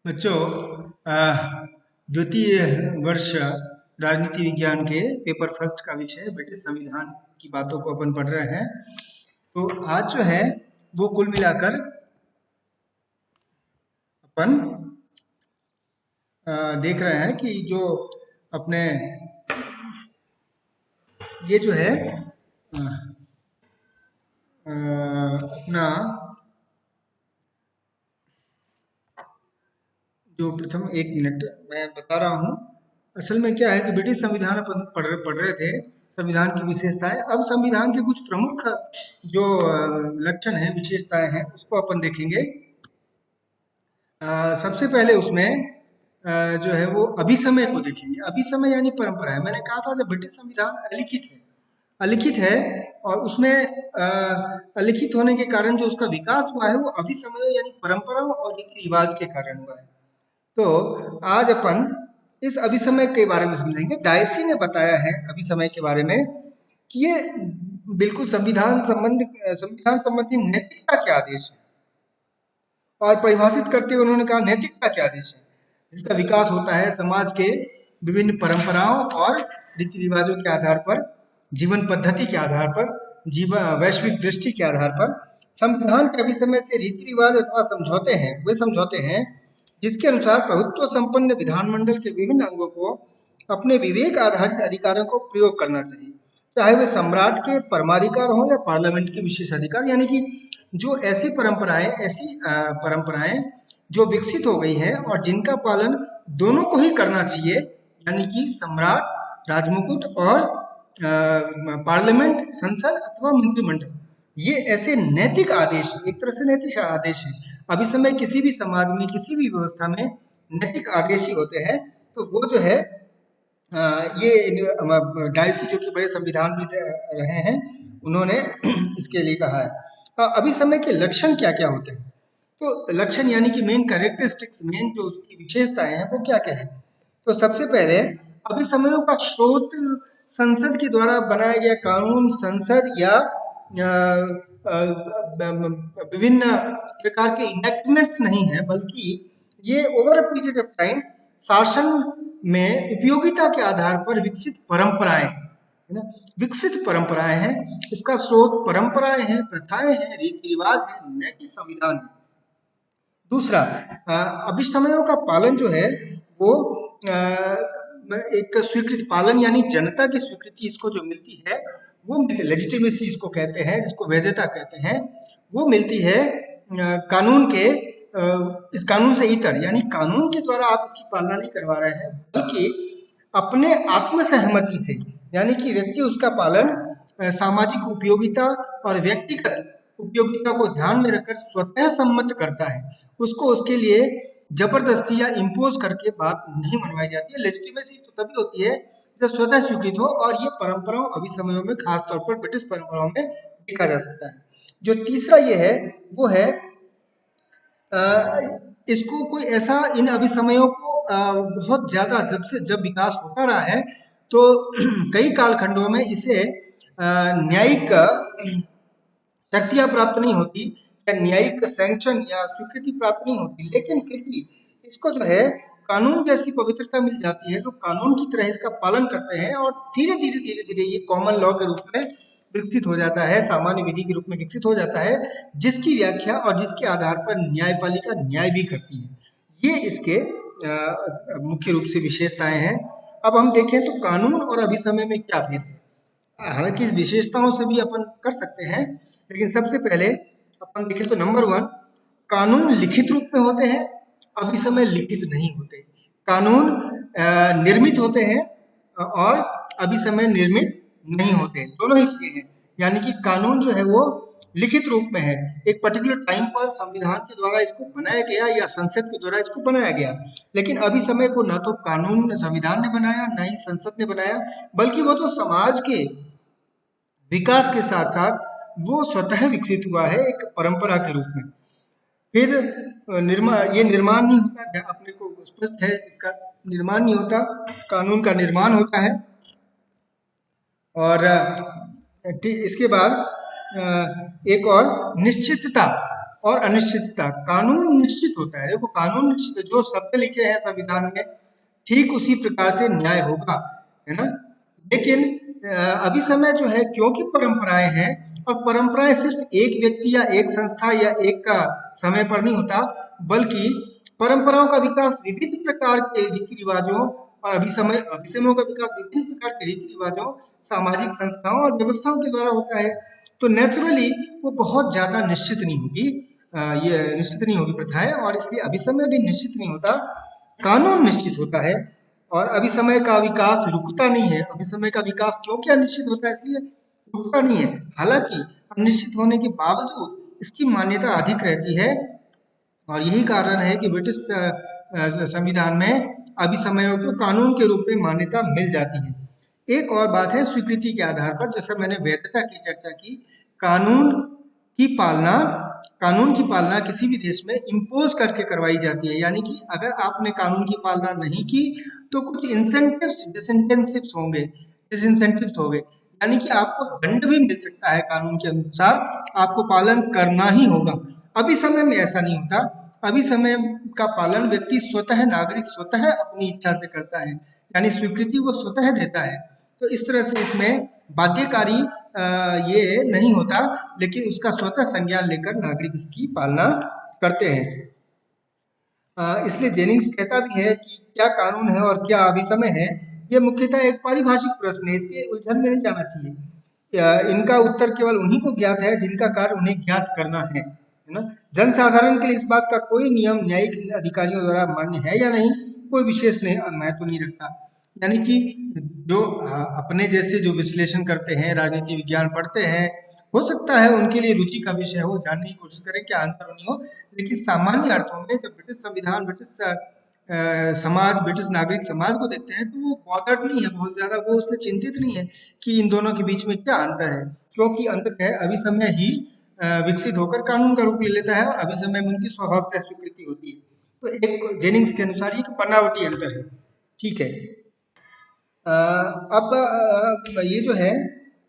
बच्चों, द्वितीय वर्ष राजनीति विज्ञान के पेपर फर्स्ट का विषय ब्रिटिश संविधान की बातों को अपन पढ़ रहे हैं। तो आज जो है वो कुल मिलाकर अपन देख रहे हैं कि जो अपने ये जो है अपना जो प्रथम 1 मिनट मैं बता रहा हूँ। असल में क्या है कि ब्रिटिश संविधान अपन पढ़ रहे थे, संविधान की विशेषताएं। अब संविधान के कुछ प्रमुख जो लक्षण हैं, विशेषताएं हैं, उसको अपन देखेंगे। सबसे पहले उसमें जो है वो अभिसमय को देखेंगे। अभिसमय यानी परंपरा है। मैंने कहा था जब ब्रिटिश संविधान अलिखित है और उसमें अलिखित होने के कारण जो उसका विकास हुआ है वो अभिसमय यानी परंपराओं और रीति रिवाज के कारण हुआ है। तो आज अपन इस अभिसमय के बारे में समझेंगे। डायसी ने बताया है अभिसमय के बारे में कि ये बिल्कुल संविधान संबंधी नैतिकता के आदेश है। और परिभाषित करते हुए उन्होंने कहा नैतिकता क्या आदेश है, जिसका विकास होता है समाज के विभिन्न परंपराओं और रीति रिवाजों के आधार पर, जीवन पद्धति के आधार पर, वैश्विक दृष्टि के आधार पर। संविधान के अभिसमय से रीति रिवाज अथवा वे समझौते हैं जिसके अनुसार प्रभुत्व संपन्न विधानमंडल के विभिन्न अंगों को अपने विवेक आधारित अधिकारों को प्रयोग करना चाहिए, चाहे वे सम्राट के परमाधिकार हो या पार्लियामेंट के विशेष अधिकार। यानी कि जो ऐसी परंपराएं जो विकसित हो गई हैं और जिनका पालन दोनों को ही करना चाहिए, यानी कि सम्राट, राजमुकुट और पार्लियामेंट, संसद अथवा मंत्रिमंडल, ये ऐसे नैतिक आदेश, एक तरह से नैतिक आदेश है। अभी समय किसी भी समाज में, किसी भी व्यवस्था में नैतिक आदेश ही होते हैं। तो वो जो है ये डायसी जो कि बड़े संविधानविद रहे हैं, उन्होंने इसके लिए कहा है। अभी समय के लक्षण क्या क्या होते हैं? तो लक्षण यानी कि मेन कैरेक्टरिस्टिक्स, मेन जो उसकी विशेषताएं हैं वो क्या क्या है? तो सबसे पहले अभी समयों का स्रोत संसद के द्वारा बनाया गया कानून, संसद या विभिन्न प्रकार के इनेक्टमेंट्स नहीं है, बल्कि ये over a period of time शासन में उपयोगिता के आधार पर विकसित परंपराएं हैं, है ना, विकसित परंपराएं हैं। इसका स्रोत परंपराएं हैं, प्रथाएं हैं, रीति रिवाज है, न कि संविधान है। दूसरा, अभिसमयों का पालन जो है वो एक स्वीकृति, पालन यानी जनता की स्वीकृति इसको जो मिलती है वो लेजिटिमेसी इसको कहते हैं, जिसको वैधता कहते हैं, वो मिलती है कानून के इस कानून से इतर, यानी कानून के द्वारा आप इसकी पालना नहीं करवा रहे हैं, बल्कि अपने आत्मसहमति से, यानी कि व्यक्ति उसका पालन सामाजिक उपयोगिता और व्यक्तिगत उपयोगिता को ध्यान में रखकर स्वतः सम्मत करता है। उसको उसके लिए जबरदस्ती या इम्पोज करके बात नहीं मनवाई जाती है। लेजिटिमेसी तो तभी होती है जब स्वतः स्वीकृत हो, और ये परंपराओं अभिसमयों में, खासतौर पर ब्रिटिश परंपराओं में देखा जा सकता है। जो तीसरा ये है वो है इसको कोई ऐसा, इन अभिसमयों को बहुत ज्यादा जब विकास होता रहा है तो कई कालखंडों में इसे न्यायिक शक्तियां प्राप्त नहीं होती या न्यायिक सैंक्शन या स्वीकृति प्राप्त नहीं होती, लेकिन फिर भी इसको जो है कानून जैसी पवित्रता मिल जाती है। लोग कानून की तरह इसका पालन करते हैं और धीरे धीरे ये कॉमन लॉ के रूप में विकसित हो जाता है, सामान्य विधि के रूप में विकसित हो जाता है, जिसकी व्याख्या और जिसके आधार पर न्यायपालिका न्याय भी करती है। ये इसके मुख्य रूप से विशेषताएं हैं। अब हम देखें तो कानून और अभिसमय में क्या भेद है। हालांकि इस विशेषताओं से भी अपन कर सकते हैं, लेकिन सबसे पहले अपन देखें तो नंबर 1, कानून लिखित रूप में होते हैं, अभिसमय लिखित नहीं होते। कानून निर्मित होते हैं और अभिसमय निर्मित नहीं होते, दोनों ही चीजें हैं। यानी कि कानून जो है वो लिखित रूप में है, एक पर्टिकुलर टाइम पर संविधान के द्वारा इसको बनाया गया या संसद के द्वारा इसको बनाया गया, लेकिन अभिसमय को ना तो कानून संविधान ने बनाया, ना ही संसद ने बनाया, बल्कि वो तो समाज के विकास के साथ साथ वो स्वतः विकसित हुआ है एक परंपरा के रूप में। फिर निर्माण नहीं होता, अपने को स्पष्ट है, इसका निर्माण नहीं होता, कानून का निर्माण होता है। और इसके बाद एक और निश्चितता और अनिश्चितता। कानून निश्चित होता है, देखो कानून निश्चित, जो शब्द लिखे हैं संविधान में ठीक उसी प्रकार से न्याय होगा, है ना। लेकिन अभी समय जो है, क्योंकि परंपराएं हैं, और परंपराएं सिर्फ एक व्यक्ति या एक संस्था या एक का समय पर नहीं होता, बल्कि परंपराओं का विकास विविध प्रकार के रीति रिवाजों और अभिसमयों का विकास विभिन्न प्रकार के रीति रिवाजों, सामाजिक संस्थाओं और व्यवस्थाओं के द्वारा होता है। तो नेचुरली वो बहुत ज्यादा निश्चित नहीं होगी, ये निश्चित नहीं होगी प्रथाएं, और इसलिए अभिसमय भी निश्चित नहीं होता, कानून निश्चित होता है। और अभिसमय का विकास रुकता नहीं है। अभिसमय का विकास क्योंकि अनिश्चित होता है, इसलिए रुकता नहीं है। हालांकि अनिश्चित होने के बावजूद इसकी मान्यता अधिक रहती है, और यही कारण है कि ब्रिटिश संविधान में अभिसमयों को कानून के रूप में मान्यता मिल जाती है। एक और बात है स्वीकृति के आधार पर, जैसे मैंने वैधता की चर्चा की, कानून की पालना कानून की पालना किसी भी देश में इम्पोज करके करवाई जाती है। यानी कि अगर आपने कानून की पालना नहीं की तो कुछ इंसेंटिव्स डिसइंसेंटिव्स होंगे, डिसइंसेंटिव्स होंगे, यानी कि आपको दंड भी मिल सकता है। कानून के अनुसार आपको पालन करना ही होगा। अभी समय में ऐसा नहीं होता। अभी समय का पालन व्यक्ति स्वतः, नागरिक स्वतः अपनी इच्छा से करता है, यानी स्वीकृति वो स्वतः देता है। तो इस तरह से इसमें बाध्यकारी ये नहीं होता, लेकिन उसका स्वतः संज्ञान लेकर नागरिक इसकी पालना करते हैं। इसलिए जेनिंग्स कहता भी है कि क्या कानून है और क्या अभिसमय है, ये मुख्यतः एक पारिभाषिक प्रश्न है, इसके उलझन में नहीं जाना चाहिए। इनका उत्तर केवल उन्हीं को ज्ञात है जिनका कार्य उन्हें ज्ञात करना है ना। जनसाधारण के लिए इस बात का कोई नियम न्यायिक अधिकारियों द्वारा मान्य है या नहीं, कोई विशेष महत्व नहीं रखता। यानी कि जो अपने जैसे जो विश्लेषण करते हैं, राजनीति विज्ञान पढ़ते हैं, हो सकता है उनके लिए रुचि का विषय हो, जानने की कोशिश करें क्या अंतर नहीं हो। लेकिन सामान्य अर्थों में जब ब्रिटिश संविधान, ब्रिटिश समाज, ब्रिटिश नागरिक समाज को देखते हैं, तो वो बॉदर्ड नहीं है बहुत ज्यादा, वो उससे चिंतित नहीं है कि इन दोनों के बीच में क्या अंतर है, क्योंकि अंततः अभिसमय ही विकसित होकर कानून का रूप ले लेता है, और अभिसमय में उनकी स्वभावतः स्वीकृति होती है। तो एक जेनिंग्स के अनुसार ये एक बनावटी अंतर है। ठीक है। अब ये जो है,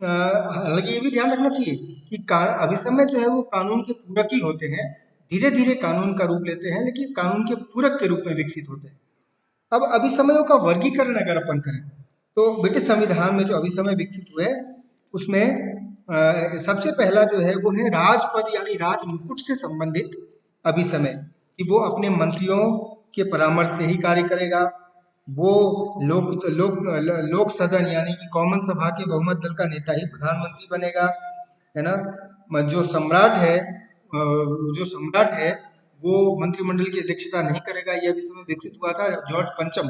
हालांकि ये भी ध्यान रखना चाहिए कि अभिसमय जो है वो कानून के पूरक ही होते हैं, धीरे धीरे कानून का रूप लेते हैं, लेकिन कानून के पूरक के रूप में विकसित होते हैं। अब अभिसमयों का वर्गीकरण अगर अपन करें, तो ब्रिटिश संविधान में जो अभिसमय विकसित हुए, उसमें सबसे पहला जो है वो है राजपद यानी राजमुकुट से संबंधित अभिसमय, कि वो अपने मंत्रियों के परामर्श से ही कार्य करेगा। वो लोक सदन यानी कि कॉमन सभा के बहुमत दल का नेता ही प्रधानमंत्री बनेगा, है ना। जो सम्राट है वो मंत्रिमंडल की अध्यक्षता नहीं करेगा। यह भी समय विकसित हुआ था जब जॉर्ज पंचम,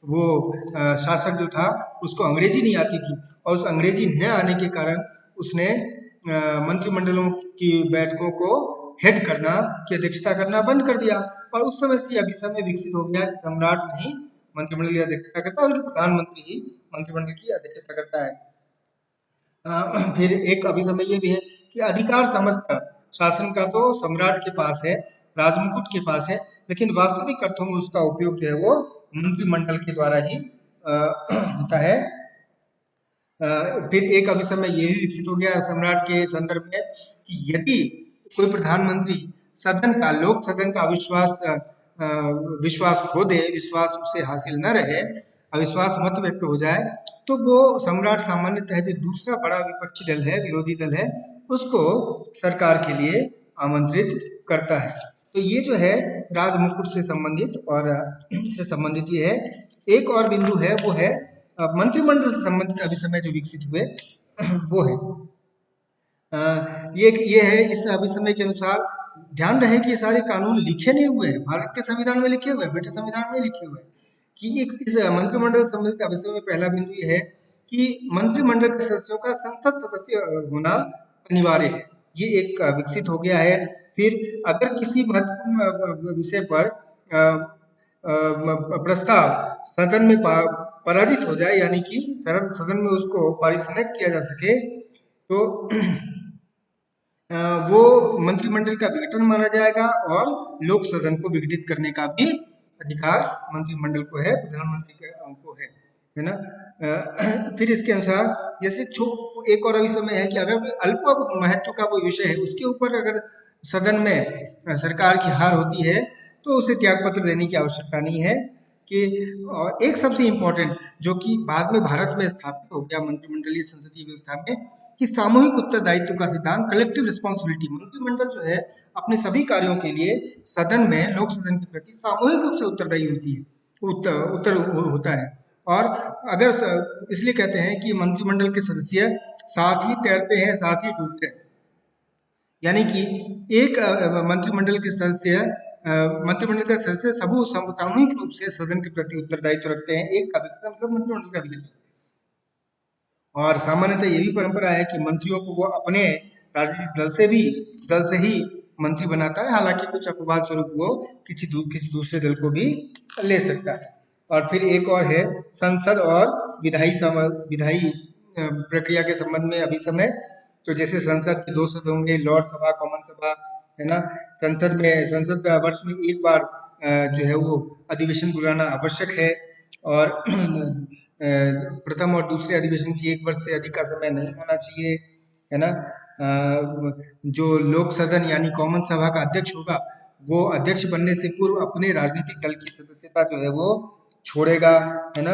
वो शासक जो था, उसको अंग्रेजी नहीं आती थी, और उस अंग्रेजी न आने के कारण उसने मंत्रिमंडलों की बैठकों को हेड करना, की अध्यक्षता करना बंद कर दिया। और उस समय से अभी समय विकसित हो गया कि सम्राट नहीं मंत्रिमंडल की अध्यक्षता करता है, बल्कि प्रधानमंत्री ही मंत्रिमंडल की अध्यक्षता करता है। फिर एक अभिसमय ये भी है कि अधिकार समस्त शासन का तो सम्राट के पास है, राजमुकुट के पास है, लेकिन वास्तविक अर्थों में उसका उपयोग जो है वो मंत्रिमंडल के द्वारा ही होता है। फिर एक अभिसमय ये भी विकसित हो गया सम्राट के संदर्भ में कि यदि कोई प्रधानमंत्री सदन का, लोक सदन का विश्वास खो दे, विश्वास उसे हासिल न रहे, अविश्वास मत व्यक्त हो जाए, तो वो सम्राट सामान्यतः जो दूसरा बड़ा विपक्षी दल है, विरोधी दल है, उसको सरकार के लिए आमंत्रित करता है। तो ये जो है राजमुकुट से संबंधित, और इससे संबंधित ये है। एक और बिंदु है, वो है मंत्रिमंडल से संबंधित अभिसमय जो विकसित हुए वो है ये है। इस अभिसमय के अनुसार ध्यान रहे कि ये सारे कानून लिखे नहीं हुए हैं, भारत के संविधान में लिखे हुए हैं, ब्रिटिश संविधान में लिखे हुए हैं। कि इस मंत्रिमंडल से संबंधित अभिसमय में पहला बिंदु ये है कि मंत्रिमंडल के सदस्यों का संसद सदस्य होना अनिवार्य है। ये एक विकसित हो गया है। फिर अगर किसी महत्वपूर्ण विषय पर प्रस्ताव सदन में पराजित हो जाए, यानी कि सदन में उसको पारित न किया जा सके, तो वो मंत्रिमंडल का विघटन माना जाएगा, और लोक सदन को विघटित करने का भी अधिकार मंत्रिमंडल को है, प्रधानमंत्री को है ना। फिर इसके अनुसार जैसे एक और अभिसमय है कि अगर कोई अल्प महत्व का कोई विषय है, उसके ऊपर अगर सदन में सरकार की हार होती है तो उसे त्यागपत्र देने की आवश्यकता नहीं है कि एक सबसे इम्पोर्टेंट जो कि बाद में भारत में स्थापित हो गया मंत्रिमंडलीय संसदीय व्यवस्था में कि सामूहिक उत्तरदायित्व का सिद्धांत, कलेक्टिव रिस्पॉन्सिबिलिटी। मंत्रिमंडल जो है अपने सभी कार्यों के लिए सदन में, लोक सदन के प्रति सामूहिक रूप से उत्तरदायी होती है, उत्तर होता है। और इसलिए कहते हैं कि मंत्रिमंडल के सदस्य साथ ही तैरते हैं साथ ही डूबते हैं। यानी कि एक मंत्रिमंडल के सदस्य मंत्रिमंडल का सदस्य सामूहिक रूप से सदन के प्रति उत्तरदायित्व रखते हैं। एक का विकल्प मतलब मंत्रिमंडल का विकल्प। और सामान्यतः ये भी परंपरा है कि मंत्रियों को वो अपने राजनीतिक दल से ही मंत्री बनाता है, हालांकि कुछ अपवाद स्वरूप वो किसी दूसरे दल को भी ले सकता है। और फिर एक और है संसद और विधायी प्रक्रिया के संबंध में अभी समय। तो जैसे संसद के दो सदन होंगे, लॉर्ड सभा, कॉमन सभा, है ना। संसद का वर्ष में एक बार जो है वो अधिवेशन बुलाना आवश्यक है। और प्रथम और दूसरे अधिवेशन की एक वर्ष से अधिक का समय नहीं होना चाहिए, है ना। जो लोक सदन यानी कॉमन सभा का अध्यक्ष होगा वो अध्यक्ष बनने से पूर्व अपने राजनीतिक दल की सदस्यता जो है वो छोड़ेगा, है ना।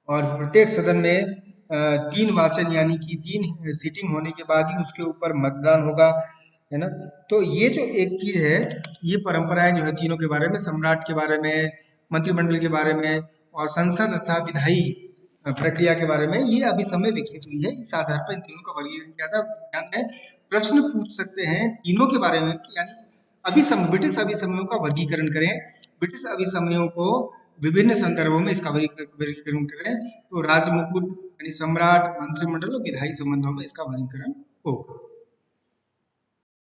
और प्रत्येक सदन में 3 वाचन यानी कि 3 सीटिंग होने के बाद ही उसके ऊपर मतदान होगा, है ना। तो ये जो एक चीज है, ये परंपराएं जो है तीनों के बारे में, सम्राट के बारे में, मंत्रिमंडल के बारे में और संसद तथा विधायी प्रक्रिया के बारे में, ये अभी समय विकसित हुई है। इस आधार पर इन तीनों का वर्गीकरण किया था। ध्यान में प्रश्न पूछ सकते हैं तीनों के बारे में, यानी ब्रिटिश अभिसमयों का वर्गीकरण करें। ब्रिटिश अभिसमयों को विभिन्न संदर्भों में इसका वर्गीकरण करें तो राजमुकुट यानी सम्राट, मंत्रिमंडल और विधायी संबंधों में इसका वर्गीकरण होगा।